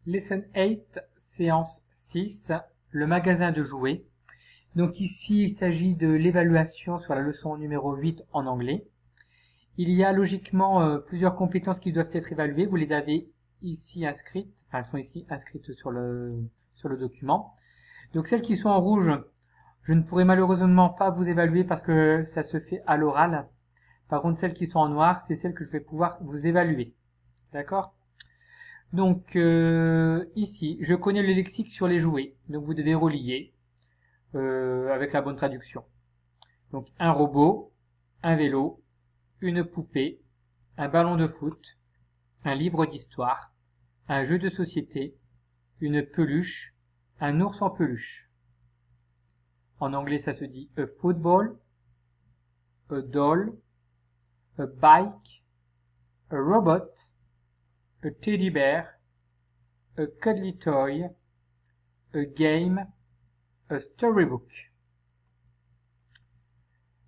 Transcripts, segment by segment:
Lesson 8, séance 6, le magasin de jouets. Donc ici, il s'agit de l'évaluation sur la leçon numéro 8 en anglais. Il y a logiquement plusieurs compétences qui doivent être évaluées. Vous les avez ici inscrites, enfin elles sont ici inscrites sur le document. Donc celles qui sont en rouge, je ne pourrai malheureusement pas vous évaluer parce que ça se fait à l'oral. Par contre, celles qui sont en noir, c'est celles que je vais pouvoir vous évaluer. D'accord ? Donc ici, je connais le lexique sur les jouets. Donc vous devez relier avec la bonne traduction. Donc un robot, un vélo, une poupée, un ballon de foot, un livre d'histoire, un jeu de société, une peluche, un ours en peluche. En anglais, ça se dit a football, a doll, a bike, a robot, a teddy bear, a cuddly toy, a game, a storybook.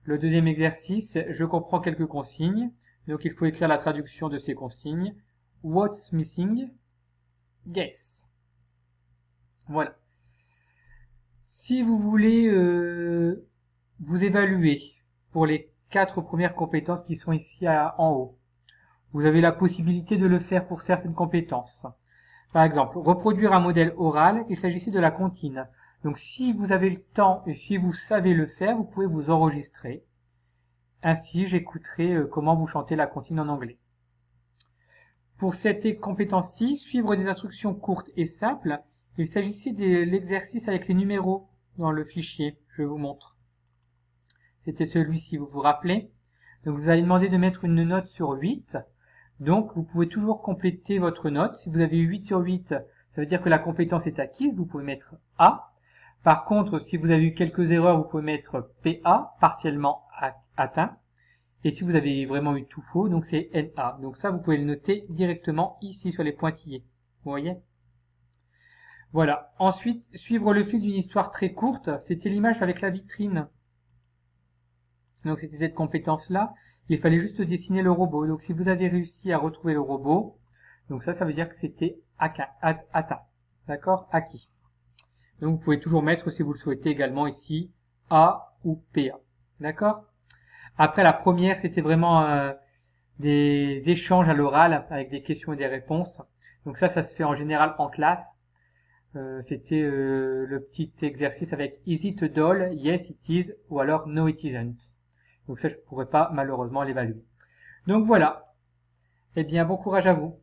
Le deuxième exercice, je comprends quelques consignes, donc il faut écrire la traduction de ces consignes. What's missing? Guess. Voilà. Si vous voulez vous évaluer pour les 4 premières compétences qui sont ici en haut, vous avez la possibilité de le faire pour certaines compétences. Par exemple, reproduire un modèle oral, il s'agissait de la comptine. Donc si vous avez le temps et si vous savez le faire, vous pouvez vous enregistrer. Ainsi, j'écouterai comment vous chantez la comptine en anglais. Pour cette compétence-ci, suivre des instructions courtes et simples, il s'agissait de l'exercice avec les numéros dans le fichier. Je vous montre. C'était celui-ci, vous vous rappelez. Donc vous allez demander de mettre une note sur 8. Donc vous pouvez toujours compléter votre note. Si vous avez 8 sur 8, ça veut dire que la compétence est acquise. Vous pouvez mettre A. Par contre, si vous avez eu quelques erreurs, vous pouvez mettre PA, partiellement atteint. Et si vous avez vraiment eu tout faux, donc c'est NA. Donc ça, vous pouvez le noter directement ici sur les pointillés. Vous voyez ? Voilà. Ensuite, suivre le fil d'une histoire très courte. C'était l'image avec la vitrine. Donc c'était cette compétence-là. Il fallait juste dessiner le robot. Donc si vous avez réussi à retrouver le robot, donc ça veut dire que c'était atteint. D'accord ? Acquis. Donc vous pouvez toujours mettre, si vous le souhaitez également ici, A ou PA. D'accord ? Après la première, c'était vraiment des échanges à l'oral avec des questions et des réponses. Donc ça se fait en général en classe. C'était le petit exercice avec Is it a doll? Yes it is. Ou alors No it isn't. Donc ça, je ne pourrais pas malheureusement l'évaluer. Donc voilà. Eh bien, bon courage à vous.